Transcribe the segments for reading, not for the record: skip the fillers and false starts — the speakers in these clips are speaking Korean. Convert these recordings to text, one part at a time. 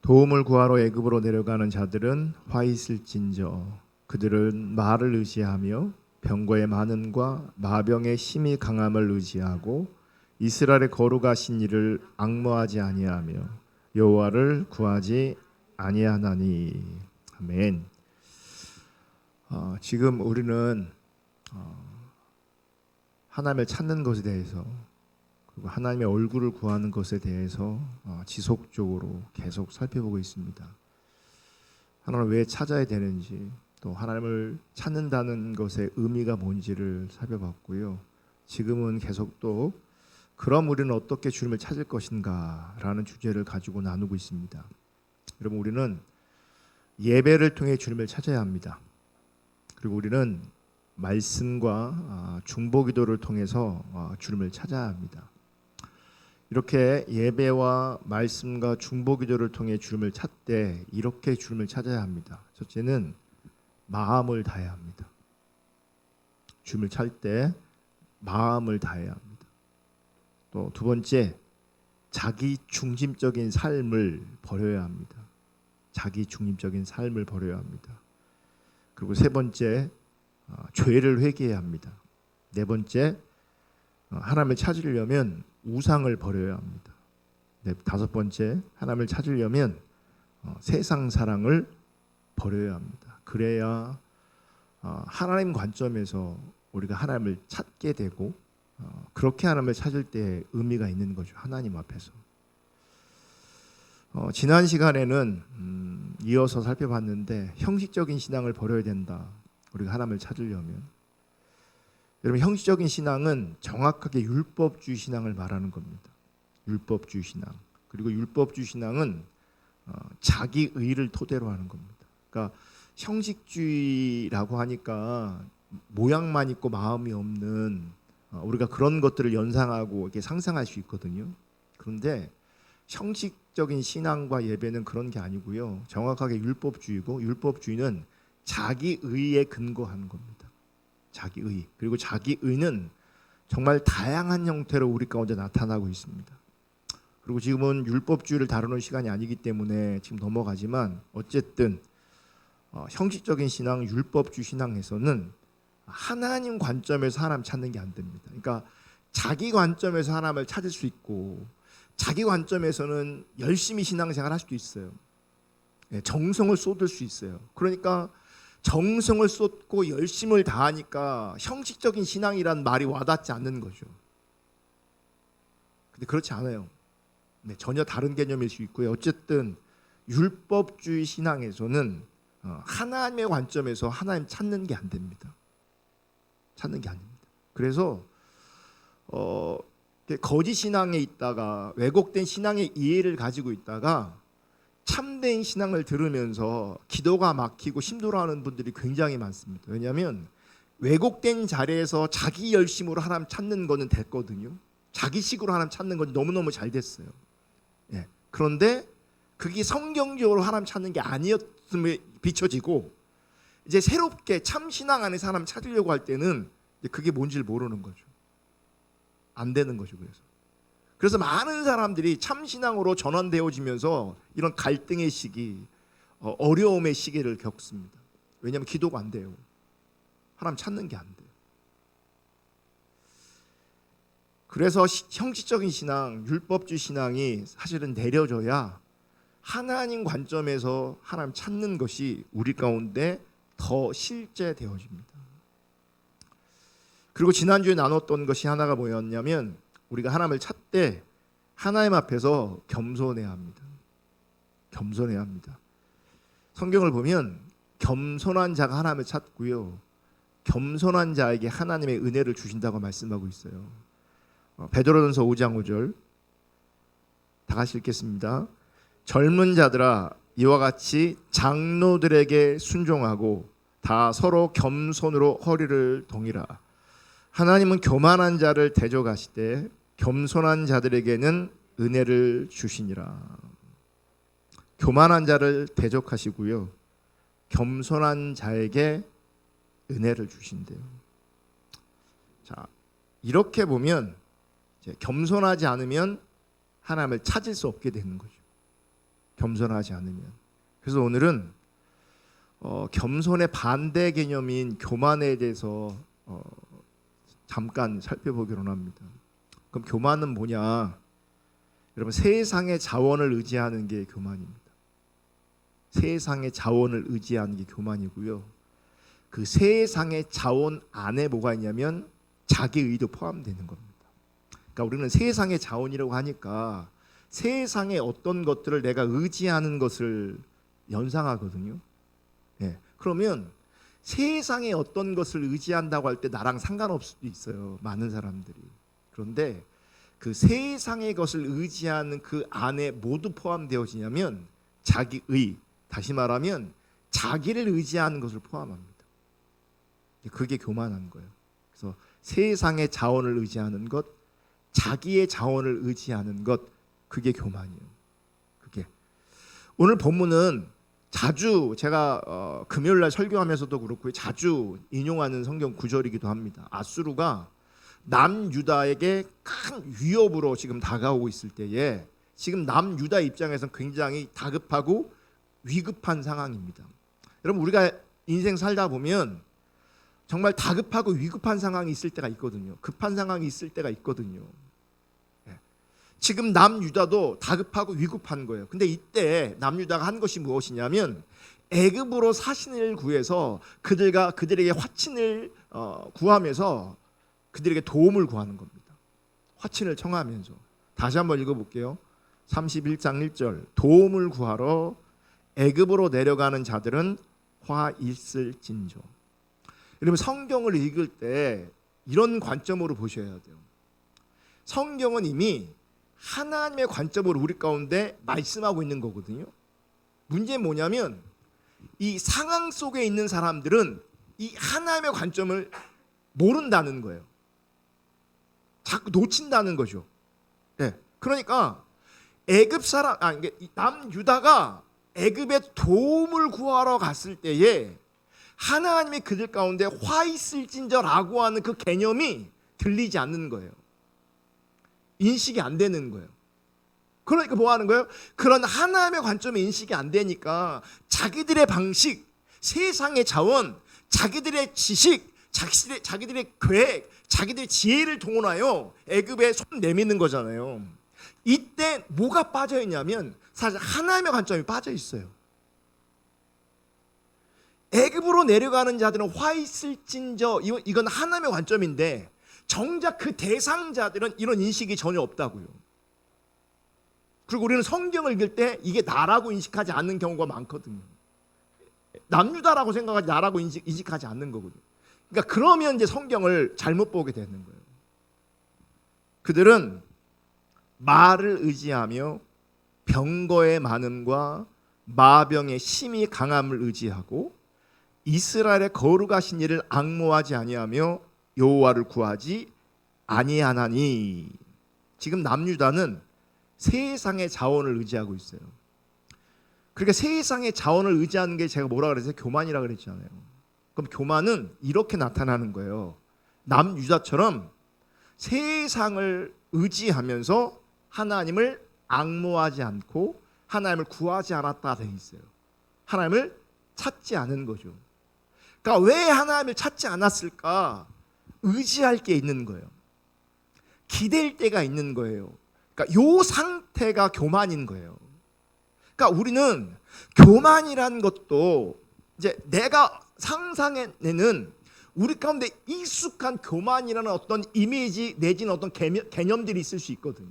도움을 구하러 애굽으로 내려가는 자들은 화 있을진저 그들은 말을 의지하며 병거의 많음과 마병의 심히 강함을 의지하고 이스라엘의 거룩하신 이를 앙모하지 아니하며 여호와를 구하지 아니하나니. 아멘. 지금 우리는 하나님을 찾는 것에 대해서, 그리고 하나님의 얼굴을 구하는 것에 대해서 지속적으로 계속 살펴보고 있습니다. 하나님을 왜 찾아야 되는지, 또 하나님을 찾는다는 것의 의미가 뭔지를 살펴봤고요. 지금은 계속 또 그럼 우리는 어떻게 주님을 찾을 것인가 라는 주제를 가지고 나누고 있습니다. 여러분, 우리는 예배를 통해 주님을 찾아야 합니다. 그리고 우리는 말씀과 중보기도를 통해서 주님을 찾아야 합니다. 이렇게 예배와 말씀과 중보기도를 통해 주님을 찾되 이렇게 주님을 찾아야 합니다. 첫째는 마음을 다해야 합니다. 주님을 찾을 때 마음을 다해야 합니다. 또 두 번째, 자기 중심적인 삶을 버려야 합니다. 자기 중심적인 삶을 버려야 합니다. 그리고 세 번째, 죄를 회개해야 합니다. 네 번째, 하나님을 찾으려면 우상을 버려야 합니다. 다섯 번째, 하나님을 찾으려면 세상 사랑을 버려야 합니다. 그래야 하나님 관점에서 우리가 하나님을 찾게 되고, 그렇게 하나님을 찾을 때 의미가 있는 거죠. 하나님 앞에서. 지난 시간에는 이어서 살펴봤는데 형식적인 신앙을 버려야 된다. 우리가 하나님을 찾으려면. 여러분, 형식적인 신앙은 정확하게 율법주의 신앙을 말하는 겁니다. 율법주의 신앙. 그리고 율법주의 신앙은 자기 의를 토대로 하는 겁니다. 그러니까 형식주의라고 하니까 모양만 있고 마음이 없는, 우리가 그런 것들을 연상하고 이렇게 상상할 수 있거든요. 그런데 형식적인 신앙과 예배는 그런 게 아니고요. 정확하게 율법주의고, 율법주의는 자기 의에 근거하는 겁니다. 자기 의. 그리고 자기 의는 정말 다양한 형태로 우리 가운데 나타나고 있습니다. 그리고 지금은 율법주의를 다루는 시간이 아니기 때문에 지금 넘어가지만, 어쨌든 형식적인 신앙, 율법주의 신앙에서는 하나님 관점에서 하나님 찾는 게 안 됩니다. 그러니까 자기 관점에서 하나님을 찾을 수 있고, 자기 관점에서는 열심히 신앙생활 할 수도 있어요. 정성을 쏟을 수 있어요. 그러니까 정성을 쏟고 열심을 다하니까 형식적인 신앙이란 말이 와닿지 않는 거죠. 근데 그렇지 않아요. 전혀 다른 개념일 수 있고요. 어쨌든 율법주의 신앙에서는 하나님의 관점에서 하나님 찾는 게 안 됩니다. 찾는 게 아닙니다. 그래서 거짓 신앙에 있다가, 왜곡된 신앙의 이해를 가지고 있다가 참된 신앙을 들으면서 기도가 막히고 힘들어하는 분들이 굉장히 많습니다. 왜냐하면 왜곡된 자리에서 자기 열심으로 하나님 찾는 거는 됐거든요. 자기식으로 하나님 찾는 건 너무너무 잘 됐어요. 그런데 그게 성경적으로 하나님 찾는 게 아니었음에 비춰지고, 이제 새롭게 참 신앙 안에서 하나님 찾으려고 할 때는 그게 뭔지를 모르는 거죠. 안 되는 거죠. 그래서 많은 사람들이 참 신앙으로 전환되어지면서 이런 갈등의 시기, 어려움의 시기를 겪습니다. 왜냐하면 기도가 안 돼요. 하나님 찾는 게 안 돼요. 그래서 형식적인 신앙, 율법주의 신앙이 사실은 내려져야 하나님 관점에서 하나님 찾는 것이 우리 가운데 더 실제되어집니다. 그리고 지난주에 나눴던 것이 하나가 뭐였냐면, 우리가 하나님을 찾되 하나님 앞에서 겸손해야 합니다. 겸손해야 합니다. 성경을 보면 겸손한 자가 하나님을 찾고요, 겸손한 자에게 하나님의 은혜를 주신다고 말씀하고 있어요. 베드로전서 5장 5절 다 같이 읽겠습니다. 젊은 자들아, 이와 같이 장로들에게 순종하고 다 서로 겸손으로 허리를 동이라. 하나님은 교만한 자를 대적하시되 겸손한 자들에게는 은혜를 주시니라. 교만한 자를 대적하시고요, 겸손한 자에게 은혜를 주신대요. 자, 이렇게 보면 겸손하지 않으면 하나님을 찾을 수 없게 되는 거죠. 겸손하지 않으면. 그래서 오늘은 겸손의 반대 개념인 교만에 대해서 잠깐 살펴보기로 합니다. 그럼 교만은 뭐냐? 여러분, 세상의 자원을 의지하는 게 교만입니다. 세상의 자원을 의지하는 게 교만이고요. 그 세상의 자원 안에 뭐가 있냐면 자기 의도 포함되는 겁니다. 그러니까 우리는 세상의 자원이라고 하니까 세상의 어떤 것들을 내가 의지하는 것을 연상하거든요. 예. 그러면 세상의 어떤 것을 의지한다고 할 때 나랑 상관없을 수도 있어요. 많은 사람들이. 그런데 그 세상의 것을 의지하는 그 안에 모두 포함되어지냐면 자기의, 다시 말하면 자기를 의지하는 것을 포함합니다. 그게 교만한 거예요. 그래서 세상의 자원을 의지하는 것, 자기의 자원을 의지하는 것, 그게 교만이에요. 그게 오늘 본문은 자주 제가 금요일날 설교하면서도 그렇고 자주 인용하는 성경 구절이기도 합니다. 아수르가 남유다에게 큰 위협으로 지금 다가오고 있을 때에 지금 남유다 입장에서는 굉장히 다급하고 위급한 상황입니다. 여러분, 우리가 인생 살다 보면 정말 다급하고 위급한 상황이 있을 때가 있거든요. 급한 상황이 있을 때가 있거든요. 지금 남유다도 다급하고 위급한 거예요. 근데 이때 남유다가 한 것이 무엇이냐면 애굽으로 사신을 구해서 그들에게 화친을 구하면서 그들에게 도움을 구하는 겁니다. 화친을 청하면서. 다시 한번 읽어볼게요. 31장 1절. 도움을 구하러 애굽으로 내려가는 자들은 화 있을진저. 여러분, 성경을 읽을 때 이런 관점으로 보셔야 돼요. 성경은 이미 하나님의 관점으로 우리 가운데 말씀하고 있는 거거든요. 문제는 뭐냐면 이 상황 속에 있는 사람들은 이 하나님의 관점을 모른다는 거예요. 자꾸 놓친다는 거죠. 네. 그러니까 남유다가 애굽에 도움을 구하러 갔을 때에 하나님이 그들 가운데 화 있을진저라고 하는 그 개념이 들리지 않는 거예요. 인식이 안 되는 거예요. 그러니까 뭐 하는 거예요? 그런 하나님의 관점에 인식이 안 되니까 자기들의 방식, 세상의 자원, 자기들의 지식, 자기들의 계획, 자기들의 지혜를 동원하여 애굽에 손 내미는 거잖아요. 이때 뭐가 빠져 있냐면 사실 하나님의 관점이 빠져 있어요. 애굽으로 내려가는 자들은 화 있을진저, 이건 하나님의 관점인데 정작 그 대상자들은 이런 인식이 전혀 없다고요. 그리고 우리는 성경을 읽을 때 이게 나라고 인식하지 않는 경우가 많거든요. 남유다라고 생각하지 나라고 인식하지 않는 거거든요. 그러니까 그러면 이제 성경을 잘못 보게 되는 거예요. 그들은 말을 의지하며 병거의 많음과 마병의 심히 강함을 의지하고 이스라엘의 거룩하신 이를 앙모하지 아니하며 여호와를 구하지 아니하나니. 지금 남유다는 세상의 자원을 의지하고 있어요. 그러니까 세상의 자원을 의지하는 게 제가 뭐라 그랬어요? 교만이라 그랬잖아요. 그럼 교만은 이렇게 나타나는 거예요. 남유다처럼 세상을 의지하면서 하나님을 앙모하지 않고 하나님을 구하지 않았다 돼 있어요. 하나님을 찾지 않은 거죠. 그러니까 왜 하나님을 찾지 않았을까? 의지할 게 있는 거예요. 기댈 때가 있는 거예요. 그러니까 요 상태가 교만인 거예요. 그러니까 우리는 교만이란 것도 이제 내가 상상해내는 우리 가운데 익숙한 교만이라는 어떤 이미지 내지는 어떤 개념들이 있을 수 있거든요.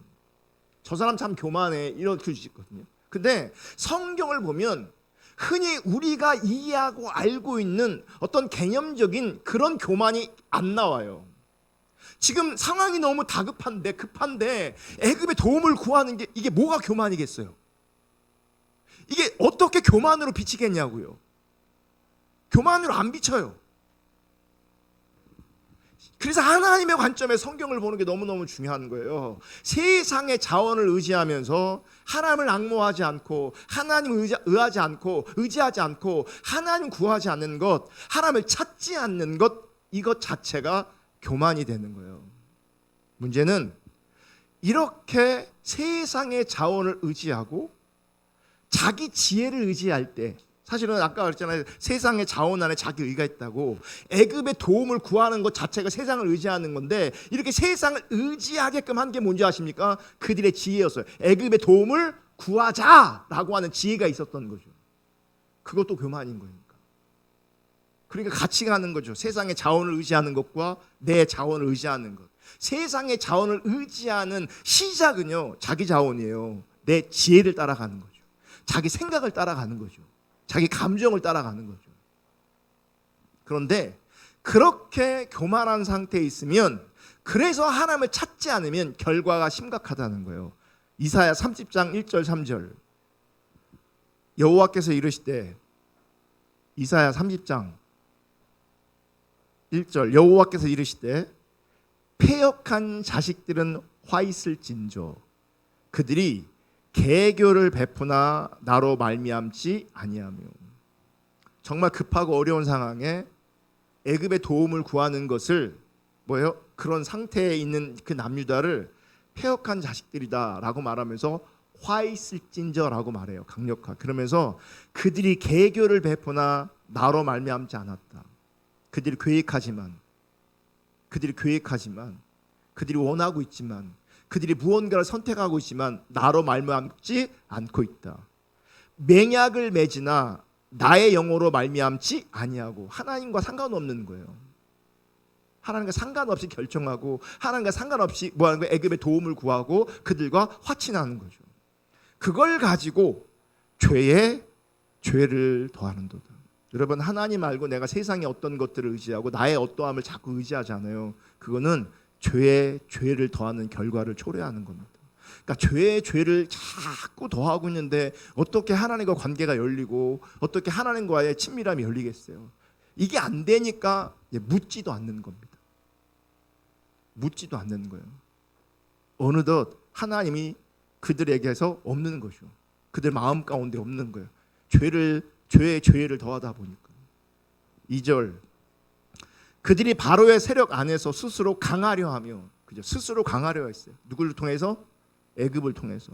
저 사람 참 교만해 이렇게 수 있거든요. 근데 성경을 보면 흔히 우리가 이해하고 알고 있는 어떤 개념적인 그런 교만이 안 나와요. 지금 상황이 너무 다급한데 급한데 애굽의 도움을 구하는 게 이게 뭐가 교만이겠어요? 이게 어떻게 교만으로 비치겠냐고요. 교만으로 안 비쳐요. 그래서 하나님의 관점에 성경을 보는 게 너무너무 중요한 거예요. 세상의 자원을 의지하면서 하나님을 앙모하지 않고 하나님을 의지하지 않고 하나님 구하지 않는 것, 하나님을 찾지 않는 것, 이것 자체가 교만이 되는 거예요. 문제는 이렇게 세상의 자원을 의지하고 자기 지혜를 의지할 때, 사실은 아까 그랬잖아요. 세상의 자원 안에 자기 의가 있다고. 애굽의 도움을 구하는 것 자체가 세상을 의지하는 건데, 이렇게 세상을 의지하게끔 한 게 뭔지 아십니까? 그들의 지혜였어요. 애굽의 도움을 구하자라고 하는 지혜가 있었던 거죠. 그것도 교만인 거니까. 그러니까 같이 가는 거죠. 세상의 자원을 의지하는 것과 내 자원을 의지하는 것. 세상의 자원을 의지하는 시작은요, 자기 자원이에요. 내 지혜를 따라가는 거죠. 자기 생각을 따라가는 거죠. 자기 감정을 따라가는 거죠. 그런데 그렇게 교만한 상태에 있으면, 그래서 하나님을 찾지 않으면 결과가 심각하다는 거예요. 이사야 30장 1절 3절 여호와께서 이르시되, 이사야 30장 1절 여호와께서 이르시되 패역한 자식들은 화 있을진저 그들이 개교를 베푸나 나로 말미암지 아니하며. 정말 급하고 어려운 상황에 애굽의 도움을 구하는 것을 뭐예요? 그런 상태에 있는 그 남유다를 패역한 자식들이다라고 말하면서 화 있을진저라고 말해요. 강력하게. 그러면서 그들이 개교를 베푸나 나로 말미암지 않았다. 그들이 계획하지만, 그들이 원하고 있지만, 그들이 무언가를 선택하고 있지만 나로 말미암지 않고 있다. 맹약을 맺으나 나의 영으로 말미암지 아니하고. 하나님과 상관없는 거예요. 하나님과 상관없이 결정하고, 하나님과 상관없이 뭐하는 거예요? 애굽의 도움을 구하고 그들과 화친하는 거죠. 그걸 가지고 죄를 더하는도다. 여러분, 하나님 말고 내가 세상의 어떤 것들을 의지하고 나의 어떠함을 자꾸 의지하잖아요. 그거는 죄를 더하는 결과를 초래하는 겁니다. 그러니까 죄를 자꾸 더하고 있는데 어떻게 하나님과 관계가 열리고 어떻게 하나님과의 친밀함이 열리겠어요? 이게 안 되니까 묻지도 않는 겁니다. 묻지도 않는 거예요. 어느덧 하나님이 그들에게서 없는 거죠. 그들 마음 가운데 없는 거예요. 죄를 더하다 보니까. 2절 그들이 바로의 세력 안에서 스스로 강하려 하며, 그죠? 스스로 강하려 했어요. 누구를 통해서? 애굽을 통해서.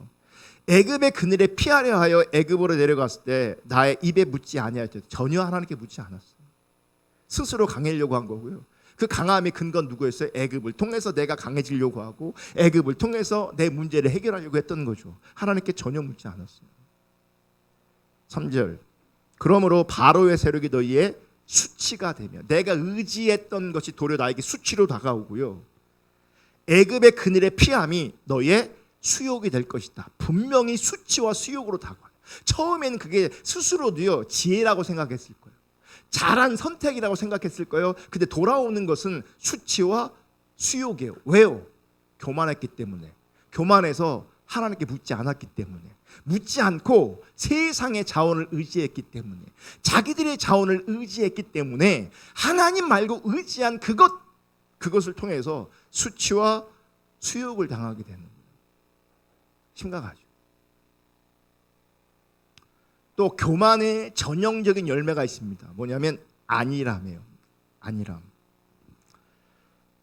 애굽의 그늘에 피하려 하여 애굽으로 내려갔을 때 나의 입에 묻지 아니하였다. 전혀 하나님께 묻지 않았어요. 스스로 강해지려고 한 거고요. 그 강함의 근거는 누구였어요? 애굽을 통해서 내가 강해지려고 하고 애굽을 통해서 내 문제를 해결하려고 했던 거죠. 하나님께 전혀 묻지 않았어요. 3절 그러므로 바로의 세력이 너희의 수치가 되며, 내가 의지했던 것이 도리어 나에게 수치로 다가오고요. 애굽의 그늘의 피함이 너희의 수욕이 될 것이다. 분명히 수치와 수욕으로 다가와요. 처음에는 그게 스스로도요 지혜라고 생각했을 거예요. 잘한 선택이라고 생각했을 거예요. 근데 돌아오는 것은 수치와 수욕이에요. 왜요? 교만했기 때문에. 교만해서 하나님께 묻지 않았기 때문에. 묻지 않고 세상의 자원을 의지했기 때문에, 자기들의 자원을 의지했기 때문에 하나님 말고 의지한 그것을 통해서 수치와 수욕을 당하게 되는 거예요. 심각하죠. 또 교만의 전형적인 열매가 있습니다. 뭐냐면 안일함이에요. 안일함.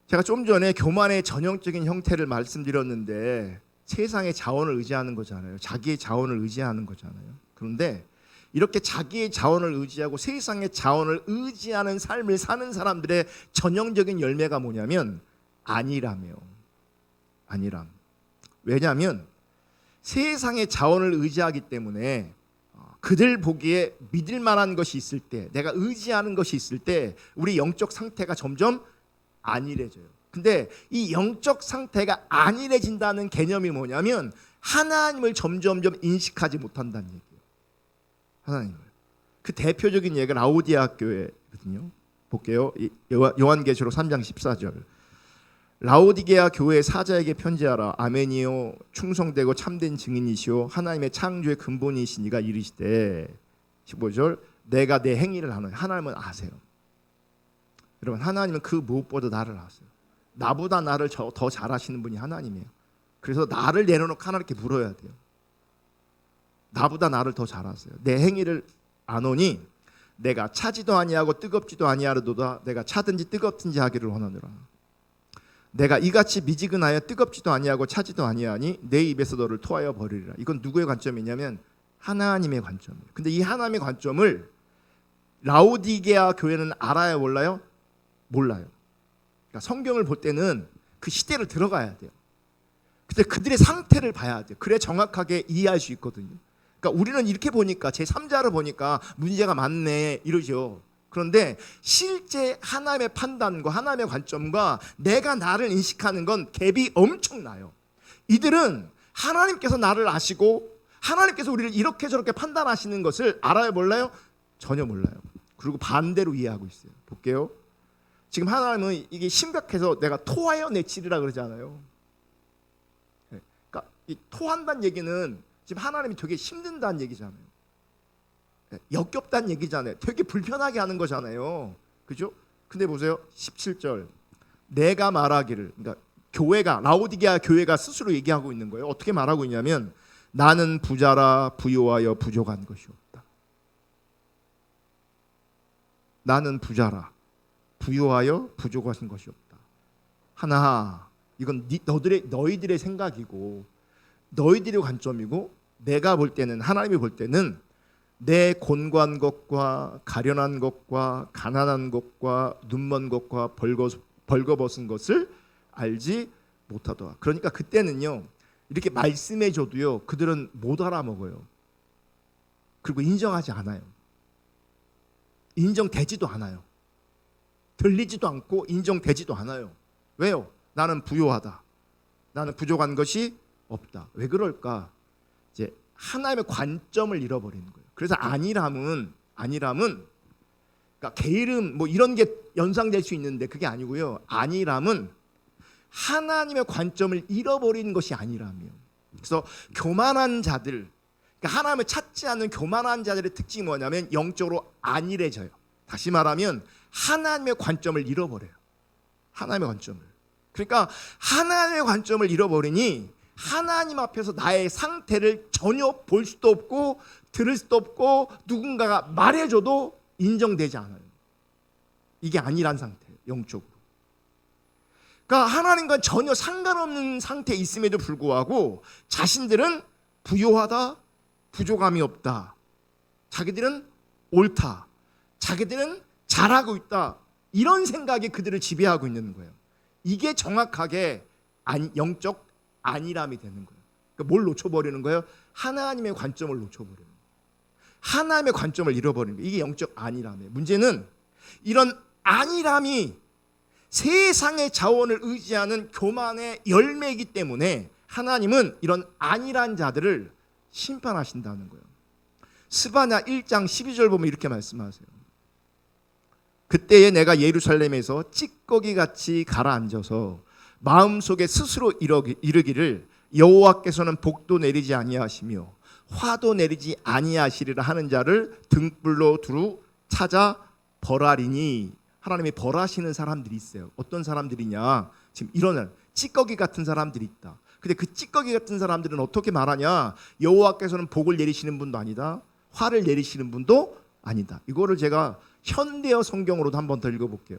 제가 좀 전에 교만의 전형적인 형태를 말씀드렸는데 세상의 자원을 의지하는 거잖아요. 자기의 자원을 의지하는 거잖아요. 그런데 이렇게 자기의 자원을 의지하고 세상의 자원을 의지하는 삶을 사는 사람들의 전형적인 열매가 뭐냐면 안일함이에요. 안일함. 왜냐하면 세상의 자원을 의지하기 때문에 그들 보기에 믿을 만한 것이 있을 때, 내가 의지하는 것이 있을 때 우리 영적 상태가 점점 안일해져요. 근데 이 영적 상태가 안일해진다는 개념이 뭐냐면 하나님을 점점점 인식하지 못한다는 얘기예요. 하나님을. 그 대표적인 예가 라오디게아 교회거든요. 볼게요. 요한계시록 3장 14절. 라오디게아 교회 사자에게 편지하라. 아멘이요 충성되고 참된 증인이시오 하나님의 창조의 근본이시니가 이르시되. 15절. 내가 내 행위를 아노니. 하나님은 아세요. 여러분, 하나님은 그 무엇보다 나를 아세요. 나보다 나를 더 잘 아시는 분이 하나님이에요. 그래서 나를 내려놓고 하나님께 물어야 돼요. 나보다 나를 더 잘 아세요. 내 행위를 아노니 내가 차지도 아니하고 뜨겁지도 아니하려도다. 내가 차든지 뜨겁든지 하기를 원하노라. 내가 이같이 미지근하여 뜨겁지도 아니하고 차지도 아니하니 내 입에서 너를 토하여 버리리라. 이건 누구의 관점이냐면 하나님의 관점이에요. 근데 이 하나님의 관점을 라오디게아 교회는 알아요, 몰라요? 몰라요. 그러니까 성경을 볼 때는 그 시대를 들어가야 돼요. 근데 그들의 상태를 봐야 돼요. 그래 정확하게 이해할 수 있거든요. 그러니까 우리는 이렇게 보니까 제3자를 보니까 문제가 많네 이러죠. 그런데 실제 하나님의 판단과 하나님의 관점과 내가 나를 인식하는 건 갭이 엄청나요. 이들은 하나님께서 나를 아시고 하나님께서 우리를 이렇게 저렇게 판단하시는 것을 알아요, 몰라요? 전혀 몰라요. 그리고 반대로 이해하고 있어요. 볼게요. 지금 하나님은 이게 심각해서 내가 토하여 내치리라 그러잖아요. 그러니까 이 토한다는 얘기는 지금 하나님이 되게 힘든다는 얘기잖아요. 역겹다는 얘기잖아요. 되게 불편하게 하는 거잖아요. 그죠? 근데 보세요. 17절. 내가 말하기를, 그러니까 교회가, 라오디게아 교회가 스스로 얘기하고 있는 거예요. 어떻게 말하고 있냐면 나는 부자라 부요하여 부족한 것이 없다. 나는 부자라 부요하여 부족한 것이 없다. 하나, 이건 너희들의 생각이고 너희들의 관점이고, 내가 볼 때는, 하나님이 볼 때는 내 곤고한 것과 가련한 것과 가난한 것과 눈먼 것과 벌거벗은 것을 알지 못하더라. 그러니까 그때는요, 이렇게 말씀해 줘도요 그들은 못 알아먹어요. 그리고 인정하지 않아요. 인정되지도 않아요. 들리지도 않고 인정되지도 않아요. 왜요? 나는 부요하다. 나는 부족한 것이 없다. 왜 그럴까? 이제 하나님의 관점을 잃어버리는 거예요. 그래서 안일함은 그러니까 게으름 뭐 이런 게 연상될 수 있는데 그게 아니고요. 안일함은 하나님의 관점을 잃어버리는 것이 안일함이에요. 그래서 교만한 자들, 그러니까 하나님을 찾지 않는 교만한 자들의 특징이 뭐냐면 영적으로 안일해져요. 다시 말하면 하나님의 관점을 잃어버려요. 하나님의 관점을. 그러니까 하나님의 관점을 잃어버리니 하나님 앞에서 나의 상태를 전혀 볼 수도 없고 들을 수도 없고 누군가가 말해줘도 인정되지 않아요. 이게 안일한 상태예요. 영적으로. 그러니까 하나님과 전혀 상관없는 상태에 있음에도 불구하고 자신들은 부요하다, 부족함이 없다, 자기들은 옳다, 자기들은 잘하고 있다, 이런 생각이 그들을 지배하고 있는 거예요. 이게 정확하게 영적 안일함이 되는 거예요. 그러니까 뭘 놓쳐버리는 거예요? 하나님의 관점을 놓쳐버리는 거예요. 하나님의 관점을 잃어버리는 거예요. 이게 영적 안일함이에요. 문제는 이런 안일함이 세상의 자원을 의지하는 교만의 열매이기 때문에 하나님은 이런 안일한 자들을 심판하신다는 거예요. 스바냐 1장 12절 보면 이렇게 말씀하세요. 그때에 내가 예루살렘에서 찌꺼기같이 가라앉아서 마음속에 스스로 이르기를 여호와께서는 복도 내리지 아니하시며 화도 내리지 아니하시리라 하는 자를 등불로 두루 찾아 벌하리니. 하나님이 벌하시는 사람들이 있어요. 어떤 사람들이냐? 지금 이런 찌꺼기 같은 사람들이 있다. 근데 그 찌꺼기 같은 사람들은 어떻게 말하냐? 여호와께서는 복을 내리시는 분도 아니다, 화를 내리시는 분도 아니다. 이거를 제가 현대어 성경으로도 한 번 더 읽어볼게요.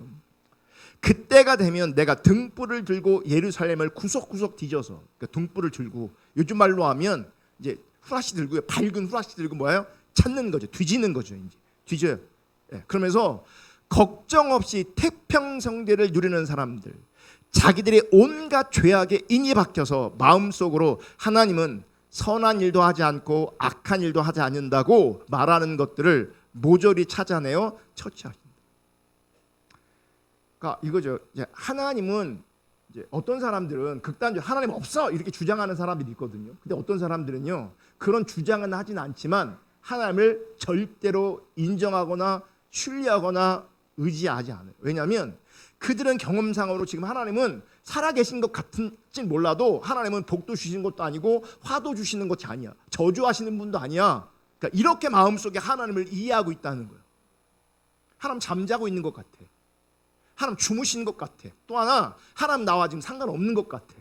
그때가 되면 내가 등불을 들고 예루살렘을 구석구석 뒤져서, 그러니까 등불을 들고, 요즘 말로 하면 이제 후라시 들고요, 밝은 후라시 들고 뭐예요? 찾는 거죠. 뒤지는 거죠. 이제 뒤져요. 그러면서 걱정 없이 태평성대를 누리는 사람들, 자기들의 온갖 죄악에 인이 박혀서 마음속으로 하나님은 선한 일도 하지 않고 악한 일도 하지 않는다고 말하는 것들을 모조리 찾아내어 처치하신다. 그러니까 이거죠. 이제 하나님은, 이제 어떤 사람들은 극단적으로 하나님 없어 이렇게 주장하는 사람들이 있거든요. 근데 어떤 사람들은요, 그런 주장은 하진 않지만 하나님을 절대로 인정하거나 신뢰하거나 의지하지 않아요. 왜냐하면 그들은 경험상으로 지금 하나님은 살아계신 것 같은진 몰라도 하나님은 복도 주시는 것도 아니고 화도 주시는 것이 아니야, 저주하시는 분도 아니야. 그러니까 이렇게 마음속에 하나님을 이해하고 있다는 거예요. 하나님 잠자고 있는 것 같아, 하나님 주무시는 것 같아, 또 하나 하나님 나와 지금 상관없는 것 같아.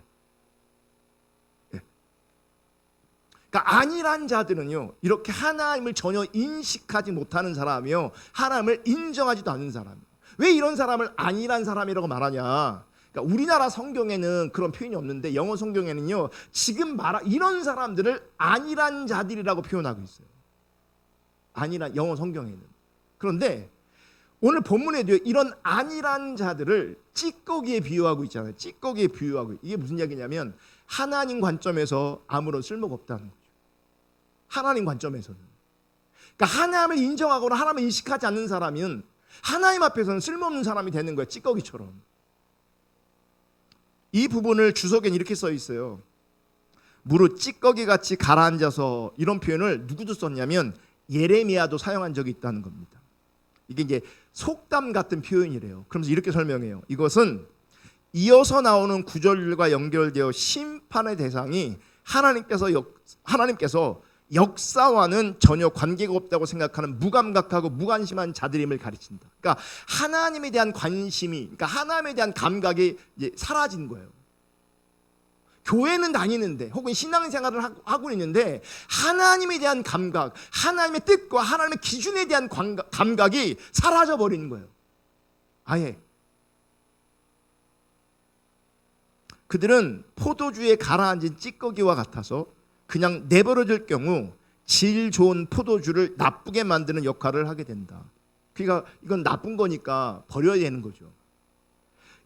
그러니까 안일한 자들은요, 이렇게 하나님을 전혀 인식하지 못하는 사람이요, 하나님을 인정하지도 않는 사람이에요. 왜 이런 사람을 안일한 사람이라고 말하냐? 그러니까 우리나라 성경에는 그런 표현이 없는데 영어 성경에는요, 지금 이런 사람들을 안일한 자들이라고 표현하고 있어요. 아니란 영어 성경에는. 그런데 오늘 본문에도 이런 안일한 자들을 찌꺼기에 비유하고 있잖아요. 찌꺼기에 비유하고. 이게 무슨 이야기냐면 하나님 관점에서 아무런 쓸모가 없다는 거죠. 하나님 관점에서는. 그러니까 하나님을 인정하거나 하나님을 인식하지 않는 사람은 하나님 앞에서는 쓸모없는 사람이 되는 거예요. 찌꺼기처럼. 이 부분을 주석에는 이렇게 써 있어요. 무릇 찌꺼기같이 가라앉아서, 이런 표현을 누구도 썼냐면 예레미야도 사용한 적이 있다는 겁니다. 이게 이제 속담 같은 표현이래요. 그러면서 이렇게 설명해요. 이것은 이어서 나오는 구절과 연결되어 심판의 대상이 하나님께서 역사와는 전혀 관계가 없다고 생각하는 무감각하고 무관심한 자들임을 가르친다. 그러니까 하나님에 대한 관심이, 그러니까 하나님에 대한 감각이 이제 사라진 거예요. 교회는 다니는데 혹은 신앙생활을 하고 있는데 하나님에 대한 감각, 하나님의 뜻과 하나님의 기준에 대한 감각이 사라져 버리는 거예요. 아예. 그들은 포도주에 가라앉은 찌꺼기와 같아서 그냥 내버려둘 경우 질 좋은 포도주를 나쁘게 만드는 역할을 하게 된다. 그러니까 이건 나쁜 거니까 버려야 되는 거죠.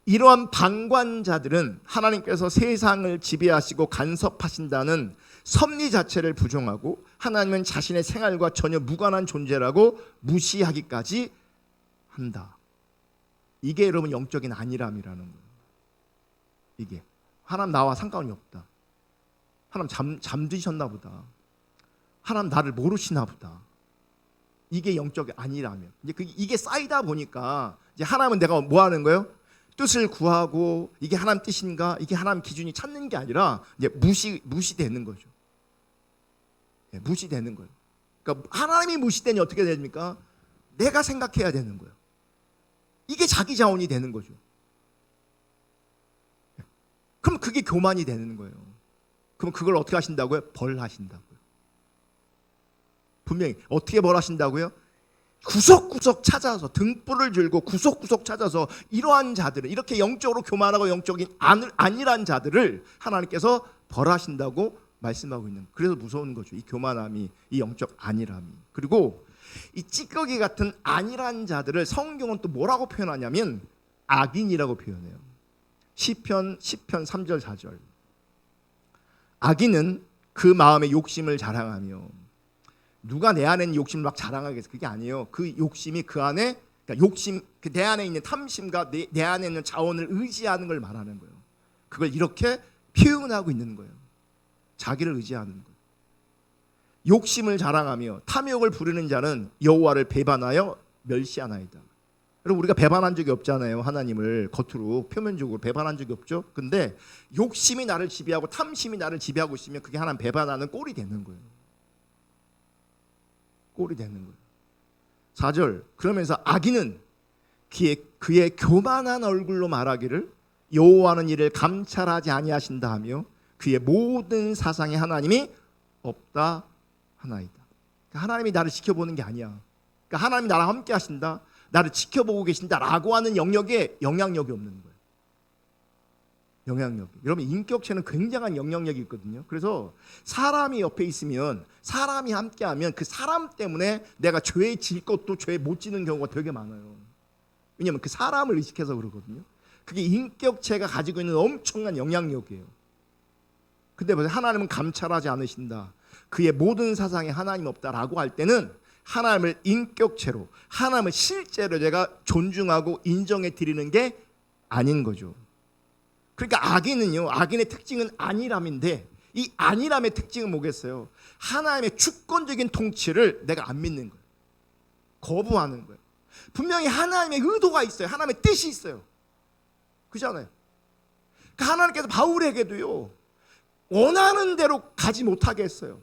이러한 방관자들은 하나님께서 세상을 지배하시고 간섭하신다는 섭리 자체를 부정하고 하나님은 자신의 생활과 전혀 무관한 존재라고 무시하기까지 한다. 이게 여러분 영적인 안일함이라는 거예요. 이게 하나님 나와 상관이 없다. 하나님 잠드셨나 보다. 하나님 나를 모르시나 보다. 이게 영적인 안일함이에요. 이게 쌓이다 보니까 이제 하나님은 내가 뭐 하는 거예요? 뜻을 구하고 이게 하나님 뜻인가? 이게 하나님 기준이 찾는 게 아니라 이제 무시되는 거죠. 네, 무시되는 거예요. 그러니까 하나님이 무시되니 어떻게 됩니까? 내가 생각해야 되는 거예요. 이게 자기 자원이 되는 거죠. 그럼 그게 교만이 되는 거예요. 그럼 그걸 어떻게 하신다고요? 벌하신다고요. 분명히 어떻게 벌하신다고요? 구석구석 찾아서, 등불을 들고 구석구석 찾아서 이러한 자들을, 이렇게 영적으로 교만하고 영적인 안일한 자들을 하나님께서 벌하신다고 말씀하고 있는 거예요. 그래서 무서운 거죠. 이 교만함이, 이 영적 안일함이. 그리고 이 찌꺼기 같은 안일한 자들을 성경은 또 뭐라고 표현하냐면 악인이라고 표현해요. 시편 10편 3절 4절. 악인은 그 마음의 욕심을 자랑하며, 누가 내 안에 있는 욕심을 막 자랑하겠어? 그게 아니에요. 그 욕심이 그 안에, 그러니까 욕심, 내 안에 있는 탐심과 내 안에 있는 자원을 의지하는 걸 말하는 거예요. 그걸 이렇게 표현하고 있는 거예요. 자기를 의지하는 거예요. 욕심을 자랑하며 탐욕을 부리는 자는 여호와를 배반하여 멸시하나이다. 여러분, 우리가 배반한 적이 없잖아요. 하나님을 겉으로 표면적으로 배반한 적이 없죠. 근데 욕심이 나를 지배하고 탐심이 나를 지배하고 있으면 그게 하나님 배반하는 꼴이 되는 거예요. 꼴이 되는 거예요. 4절. 그러면서 악인은 그의 교만한 얼굴로 말하기를 여호와는 이를 감찰하지 아니하신다 하며 그의 모든 사상에 하나님이 없다 하나이다. 그러니까 하나님이 나를 지켜보는 게 아니야. 그러니까 하나님이 나랑 함께 하신다, 나를 지켜보고 계신다라고 하는 영역에 영향력이 없는 거예요. 영향력. 여러분, 인격체는 굉장한 영향력이 있거든요. 그래서 사람이 옆에 있으면, 사람이 함께하면 그 사람 때문에 내가 죄에 질 것도 죄에 못 지는 경우가 되게 많아요. 왜냐하면 그 사람을 의식해서 그러거든요. 그게 인격체가 가지고 있는 엄청난 영향력이에요. 근데 하나님은 감찰하지 않으신다, 그의 모든 사상에 하나님 없다라고 할 때는 하나님을 인격체로, 하나님을 실제로 제가 존중하고 인정해 드리는 게 아닌 거죠. 그러니까 악인은요, 악인의 특징은 안일함인데 이 안일함의 특징은 뭐겠어요? 하나님의 주권적인 통치를 내가 안 믿는 거예요. 거부하는 거예요. 분명히 하나님의 의도가 있어요. 하나님의 뜻이 있어요. 그렇잖아요. 그러니까 하나님께서 바울에게도요, 원하는 대로 가지 못하게 했어요.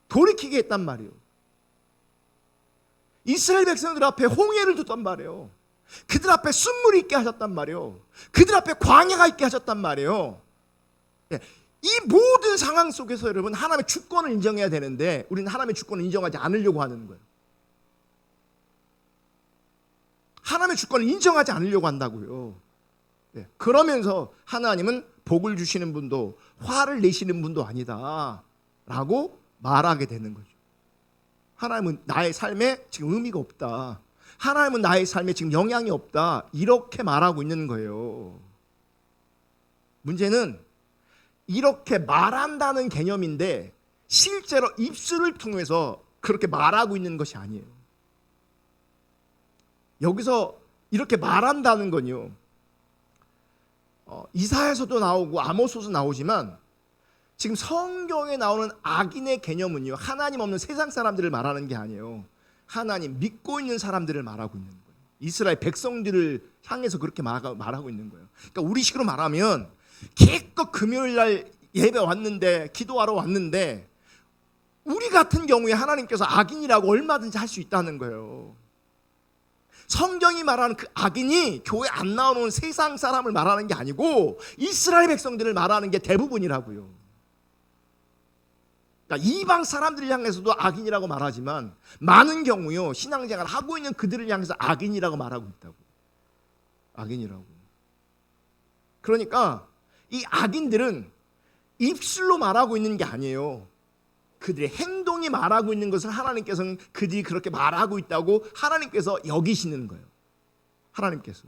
돌이키게 했단 말이에요. 이스라엘 백성들 앞에 홍해를 뒀단 말이에요. 그들 앞에 순물이 있게 하셨단 말이에요. 그들 앞에 광야가 있게 하셨단 말이에요. 이 모든 상황 속에서 여러분, 하나님의 주권을 인정해야 되는데 우리는 하나님의 주권을 인정하지 않으려고 하는 거예요. 하나님의 주권을 인정하지 않으려고 한다고요. 그러면서 하나님은 복을 주시는 분도 화를 내시는 분도 아니다 라고 말하게 되는 거죠. 하나님은 나의 삶에 지금 의미가 없다. 하나님은 나의 삶에 지금 영향이 없다. 이렇게 말하고 있는 거예요. 문제는 이렇게 말한다는 개념인데 실제로 입술을 통해서 그렇게 말하고 있는 것이 아니에요. 여기서 이렇게 말한다는 건요, 이사야서도 나오고 아모스도 나오지만 지금 성경에 나오는 악인의 개념은요, 하나님 없는 세상 사람들을 말하는 게 아니에요. 하나님 믿고 있는 사람들을 말하고 있는 거예요. 이스라엘 백성들을 향해서 그렇게 말하고 있는 거예요. 그러니까 우리식으로 말하면 기껏 금요일 날 예배 왔는데, 기도하러 왔는데 우리 같은 경우에 하나님께서 악인이라고 얼마든지 할 수 있다는 거예요. 성경이 말하는 그 악인이 교회 안 나오는 세상 사람을 말하는 게 아니고 이스라엘 백성들을 말하는 게 대부분이라고요. 그러니까 이방 사람들을 향해서도 악인이라고 말하지만 많은 경우요, 신앙생활 하고 있는 그들을 향해서 악인이라고 말하고 있다고. 악인이라고. 그러니까 이 악인들은 입술로 말하고 있는 게 아니에요. 그들의 행동이 말하고 있는 것을 하나님께서는 그들이 그렇게 말하고 있다고 하나님께서 여기시는 거예요. 하나님께서.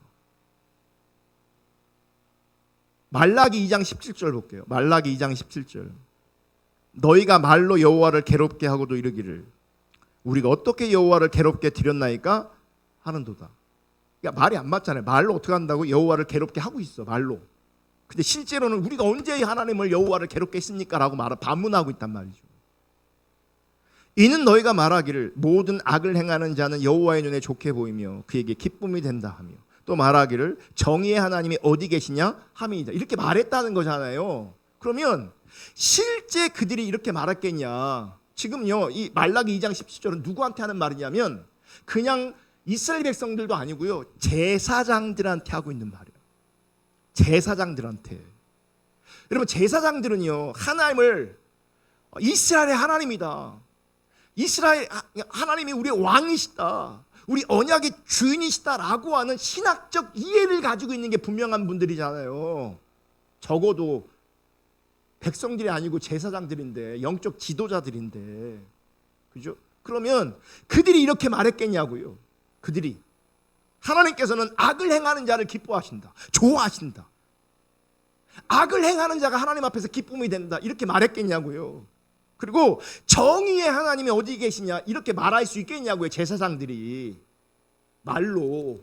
말라기 2장 17절 볼게요. 말라기 2장 17절. 너희가 말로 여호와를 괴롭게 하고도 이르기를 우리가 어떻게 여호와를 괴롭게 드렸나이까 하는도다. 그러니까 말이 안 맞잖아요. 말로 어떻게 한다고? 여호와를 괴롭게 하고 있어, 말로. 근데 실제로는 우리가 언제 하나님을 여호와를 괴롭게 했습니까? 라고 반문하고 있단 말이죠. 이는 너희가 말하기를 모든 악을 행하는 자는 여호와의 눈에 좋게 보이며 그에게 기쁨이 된다 하며 또 말하기를 정의의 하나님이 어디 계시냐 함이니이다. 이렇게 말했다는 거잖아요. 그러면 실제 그들이 이렇게 말했겠냐? 지금요, 이 말라기 2장 17절은 누구한테 하는 말이냐면 그냥 이스라엘 백성들도 아니고요, 제사장들한테 하고 있는 말이에요. 제사장들한테. 여러분, 제사장들은요, 하나님을 이스라엘의 하나님이다, 이스라엘 하나님이 우리의 왕이시다, 우리 언약의 주인이시다라고 하는 신학적 이해를 가지고 있는 게 분명한 분들이잖아요. 적어도 백성들이 아니고 제사장들인데, 영적 지도자들인데, 그죠? 그러면 그들이 이렇게 말했겠냐고요. 그들이 하나님께서는 악을 행하는 자를 기뻐하신다, 좋아하신다, 악을 행하는 자가 하나님 앞에서 기쁨이 된다, 이렇게 말했겠냐고요. 그리고 정의의 하나님이 어디 계시냐 이렇게 말할 수 있겠냐고요. 제사장들이 말로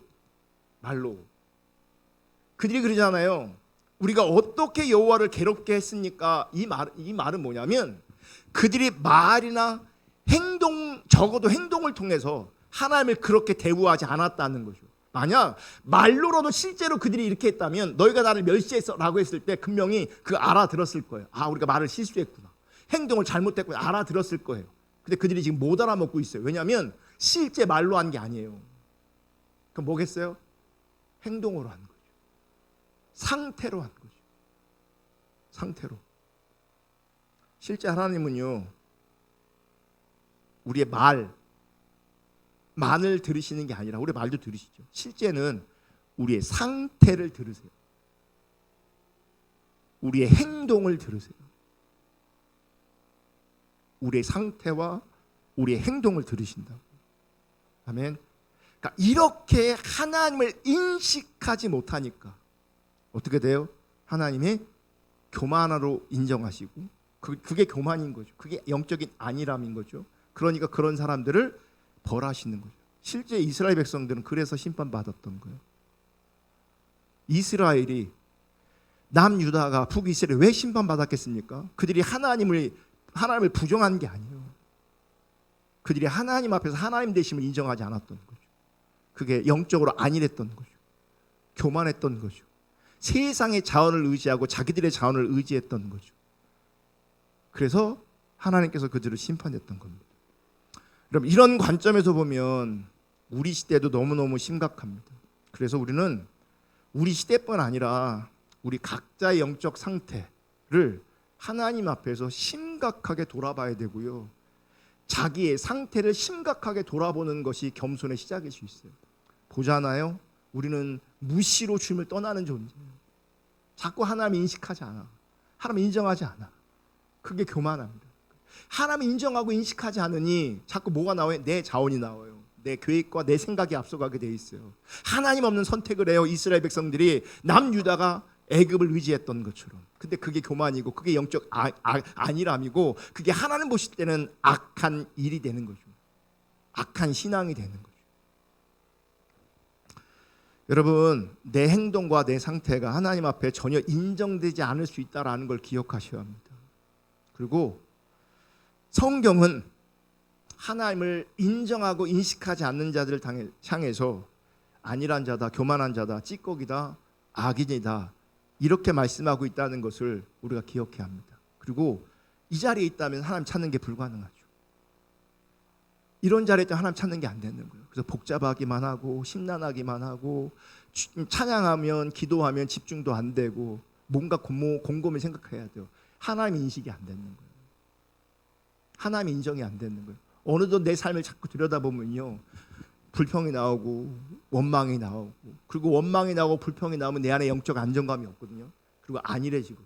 그들이 그러잖아요. 우리가 어떻게 여호와를 괴롭게 했습니까? 이 말은 뭐냐면 그들이 말이나 행동, 적어도 행동을 통해서 하나님을 그렇게 대우하지 않았다는 거죠. 만약 말로라도 실제로 그들이 이렇게 했다면 너희가 나를 멸시했어라고 했을 때 분명히 그 알아들었을 거예요. 아, 우리가 말을 실수했구나, 행동을 잘못했구나, 알아들었을 거예요. 근데 그들이 지금 못 알아먹고 있어요. 왜냐하면 실제 말로 한 게 아니에요. 그럼 뭐겠어요? 행동으로 한 거죠. 상태로 한 거죠. 상태로. 실제 하나님은요, 우리의 말을 들으시는 게 아니라, 우리 말도 들으시죠. 실제는 우리의 상태를 들으세요. 우리의 행동을 들으세요. 우리의 상태와 우리의 행동을 들으신다고. 아멘. 그러니까 이렇게 하나님을 인식하지 못하니까 어떻게 돼요? 하나님의 교만으로 인정하시고, 그게 교만인 거죠. 그게 영적인 안일함인 거죠. 그러니까 그런 사람들을 벌하시는 거죠. 실제 이스라엘 백성들은 그래서 심판받았던 거예요. 이스라엘이, 남유다가 북이스라엘 왜 심판받았겠습니까? 그들이 하나님을 부정한 게 아니에요. 그들이 하나님 앞에서 하나님 되심을 인정하지 않았던 거죠. 그게 영적으로 안일했던 거죠. 교만했던 거죠. 세상의 자원을 의지하고 자기들의 자원을 의지했던 거죠. 그래서 하나님께서 그들을 심판했던 겁니다. 여러분, 이런 관점에서 보면 우리 시대도 너무너무 심각합니다. 그래서 우리는 우리 시대뿐 아니라 우리 각자의 영적 상태를 하나님 앞에서 심각하게 돌아봐야 되고요, 자기의 상태를 심각하게 돌아보는 것이 겸손의 시작일 수 있어요. 보잖아요, 우리는 무시로 주님을 떠나는 존재예요. 자꾸 하나님 인식하지 않아, 하나님 인정하지 않아. 그게 교만합니다. 하나님을 인정하고 인식하지 않으니 자꾸 뭐가 나와요? 내 자원이 나와요. 내 계획과 내 생각이 앞서가게 돼 있어요. 하나님 없는 선택을 해요. 이스라엘 백성들이 남유다가 애굽을 의지했던 것처럼. 근데 그게 교만이고 그게 영적 안일함이고 그게 하나님 보실 때는 악한 일이 되는 거죠. 악한 신앙이 되는 거죠. 여러분, 내 행동과 내 상태가 하나님 앞에 전혀 인정되지 않을 수 있다는 걸 기억하셔야 합니다. 그리고 성경은 하나님을 인정하고 인식하지 않는 자들을 향해서 안일한 자다, 교만한 자다, 찌꺼기다, 악인이다 이렇게 말씀하고 있다는 것을 우리가 기억해야 합니다. 그리고 이 자리에 있다면 하나님 찾는 게 불가능하죠. 이런 자리에 있다면 하나님 찾는 게 안 되는 거예요. 그래서 복잡하기만 하고 심란하기만 하고 찬양하면 기도하면 집중도 안 되고 뭔가 곰곰이 생각해야 돼요. 하나님 인식이 안 되는 거예요. 하나님 인정이 안 되는 거예요. 어느덧 내 삶을 자꾸 들여다보면요, 불평이 나오고 원망이 나오고, 그리고 원망이 나오고 불평이 나오면 내 안에 영적 안정감이 없거든요. 그리고 안일해지거든요.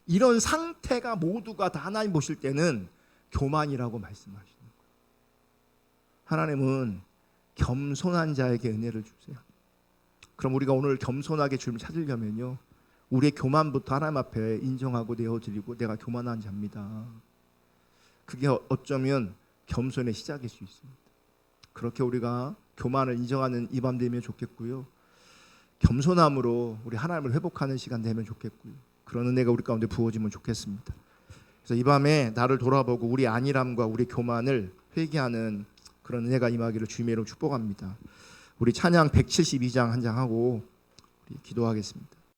이런 상태가 모두가 다 하나님 보실 때는 교만이라고 말씀하시는 거예요. 하나님은 겸손한 자에게 은혜를 주세요. 그럼 우리가 오늘 겸손하게 주님을 찾으려면요, 우리의 교만부터 하나님 앞에 인정하고 내어드리고 내가 교만한 자입니다. 그게 어쩌면 겸손의 시작일 수 있습니다. 그렇게 우리가 교만을 인정하는 이 밤 되면 좋겠고요, 겸손함으로 우리 하나님을 회복하는 시간 되면 좋겠고요, 그런 은혜가 우리 가운데 부어지면 좋겠습니다. 그래서 이 밤에 나를 돌아보고 우리 안일함과 우리 교만을 회개하는 그런 은혜가 임하기를 주님의 이름으로 축복합니다. 우리 찬양 172장 한 장 하고 우리 기도하겠습니다.